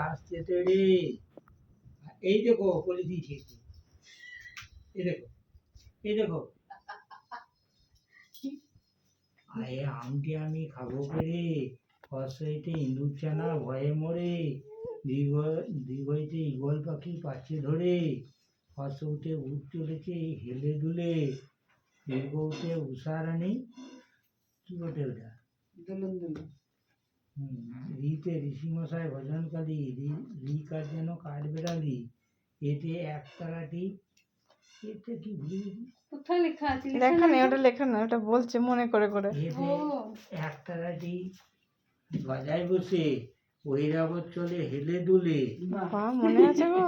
আসছে তো রে। এই দেখো পলিথিন খেয়েছি। এই দেখো, এই দেখো। আরে আমটি আমি খাবো পেরে অসইতে ইঁদুর ছানা ভয়ে মরে, দীর্ঘ দীর্ঘইতে ঈগল পাখি পাচ্ছে ধরে, হসউতে উঠ চলেছে হেলে দুলে, দীর্ঘতে উষারানী কি বটে ওটা? দুলুন দুলুন। রিতে ঋষিমশাই ভজনকালী, রি কার যেন কাঠ বেড়ালি, এতে একতারাটি, এতে কি ভুলে গেছি? কোথায় লেখা আছে? লেখা নেই, ওটা লেখা না, ওটা বলছে মনে করে করে। এতে একতারাটি গজায় বসে ঐরাবত চলে হেলে দুলে, বাবা মনে আছে গো,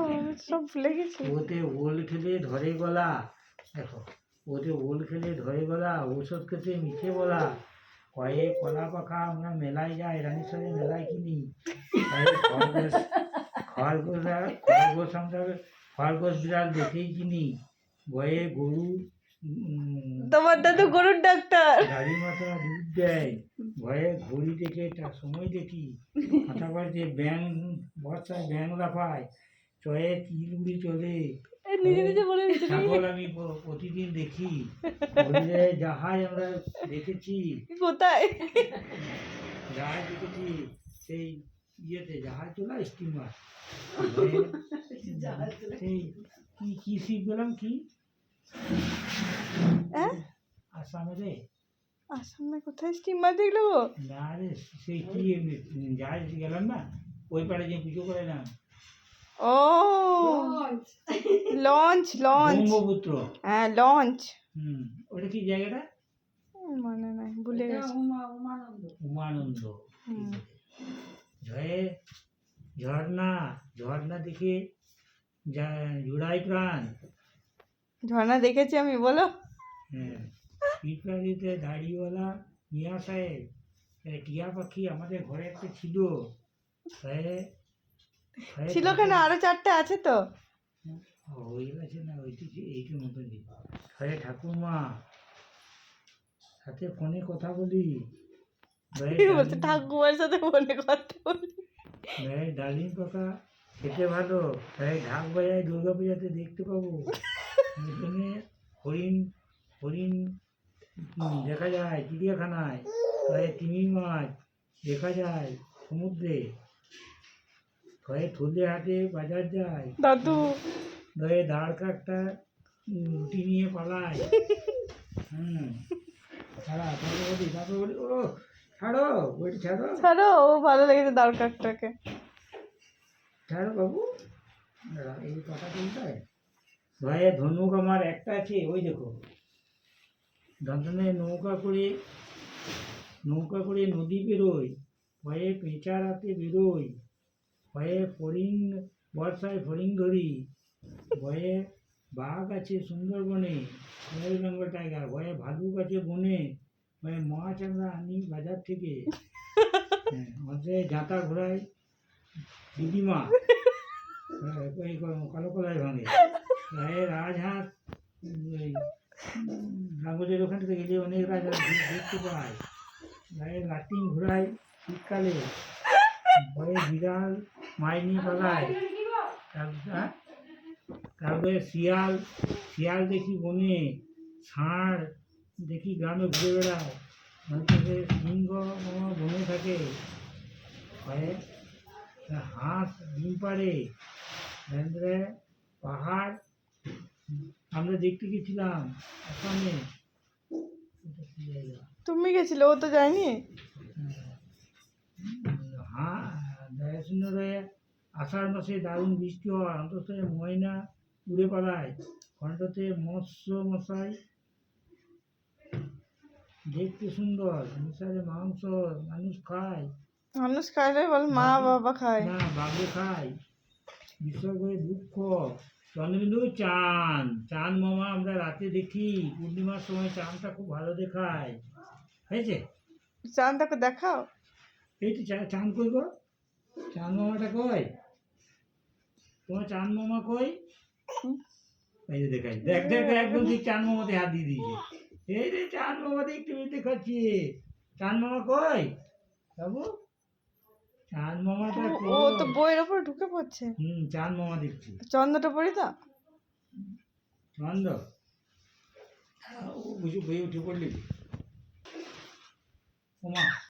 সব ভুলে গেছি। ওতে ওল খেলে ধরে গলা, দেখো ওতে ওল খেলে ধরে গলা, ঔষধ খেতে মিছে বলা, কয়ে কলা পাখা আমরা মেলায় যাই, রানীশ্বরে মেলায় কিনি, খরগোশ খরগোশ আমরা খরগোশ বিড়াল দেখেই কিনি, ভয়ে গরু তোমার দাদু গরুর ডাক্তার। গাড়ি মাথা দুধ দেয়, ভয়ে ঘড়ি দেখে তার সময় দেখি, মাথা বাড়িতে ব্যাং বর্ষায় ব্যাং লাফায়, চয়ে তিল উড়ি চলে, নিজে নিজে বলে দিচ্ছি। ছাগল আমি প্রতিদিন দেখি, বললে জাহাজ আমরা দেখেছি, কোথায়? জাহাজ দেখেছি সেই ইয়েতে, জাহাজ চলা স্টিমার, সেই কি কি শিখ গেলাম কি আসামে রে, আসামে কোথায় স্টিমার দেখলো গো? না রে সেই কি জাহাজ গেলাম না, ওই পাড়ে যে পুজো করে না, ও লঞ্চ লঞ্চ, ব্রহ্মপুত্র, হ্যাঁ লঞ্চ। ওটা কি জায়গাটা? মানে নাই, ভুলে গেছি। উমানন্দ। ঝয়ে ঝর্ণা, ঝর্ণা দেখে জুড়াই প্রাণ, ঝর্ণা দেখেছি আমি, বলো। হ্যাঁ, পিঁপড়ালিতে দাড়িওয়ালা মিয়া সাহেব, টিয়া পাখি আমাদের ঘরে একটা ছিল, ছিল কেন, আরো 4টে আছে তো। হয়ে গেছে না, ওইটিকে এইটির মতন হয়ে ঠাকুমা সাথে ফোনে কথা বলি, বলছে ঠাকুমার সাথে ফোনে কথা বলি। ডালিম পাকা খেতে ভালো, ঢাক বাজায় দুর্গা পূজাতে দেখতে পাবো, এখানে হরিণ হরিণ দেখা যায় চিড়িয়াখানায়, তিমি মাছ দেখা যায় সমুদ্রে, থলে হাটে বাজার যায়, দাদু দাঁড় কাকটা রুটি নিয়ে পালায়। ছাড়া তারপরে বলি ও ছাড়ো, বইটি ছাড়ো ছাড়ো, ও ভালো লেগেছে দাঁড় কাকটাকে। ছাড়ো বাবু, এই কথা বলতে ভয়ে ধনুক আমার একটা আছে, ওই দেখো দন্তনে নৌকা করে নদী বেরোয়, ভয়ে পেঁচা রাতে বেরোয়, ভয়ে ফড়িং বর্ষায় ফড়িং ধরি, ভয়ে বাঘ আছে সুন্দরবনে, রয়্যাল বেঙ্গল টাইগার, ভয়ে ভালুক আছে বনে, ভয়ে মাছ আমরা আনি বাজার থেকে, আমাদের জাঁতা ঘোড়ায় দিদিমা কালো কলায় ভাঙে, ভয়ে রাজহাঁস কাগজের ওখান থেকে গেলে অনেক রাজহাঁস দেখতে পায়, ভয়ে লাটিম ঘোড়ায় শীতকালে, ভয়ে বিড়াল মাইনি পালায়, তারপরে শিয়াল দেখি বনে, ষাঁড় দেখি গ্রামে ঘুরে বেড়ায়, সিংহ বনে থাকে, ভয়ে হাঁস ডিম পাড়ে, পাহাড় আমরা দেখতে গেছিলাম আসামে। তুমি গেছিলে, ও তো যায়নি। আষাঢ় মাসে দারুণ বৃষ্টি হয়, অন্তত ময়না উড়ে পালায়, ঘন্টাতে মৎস্য মশাই দেখতে সুন্দর, মশারে মাংস মানুষ খায়, মানুষ খায় রে, বল মা বাবা খায় না বাঘে খায়, বিসর্গ দুঃখ, চন্দ্রবিন্দু চাঁদ মামা আমরা রাতে দেখি, পূর্ণিমার সময় চাঁদটা খুব ভালো দেখায়, হয়েছে? চাঁদটাকে দেখাও। এই তো চাঁদ কই গো, চাঁদ মামাটা কই, তোমার চাঁদ মামা কই? এই যে দেখাই, দেখ একদম ঠিক চাঁদ মামাতে হাত দিয়ে দিয়েছে, এই রে চাঁদ মামা দেখতে দেখাচ্ছি, চাঁদ মামা কই বাবু? চাঁদ মামাটা ও তো বইয়ের ওপর ঢুকে পড়ছে। চাঁদ মামা দেখছি। চন্দ্রটা পড়ি তো। চন্দ্র ও বুঝে বইয়ে উঠে পড়লি ওমা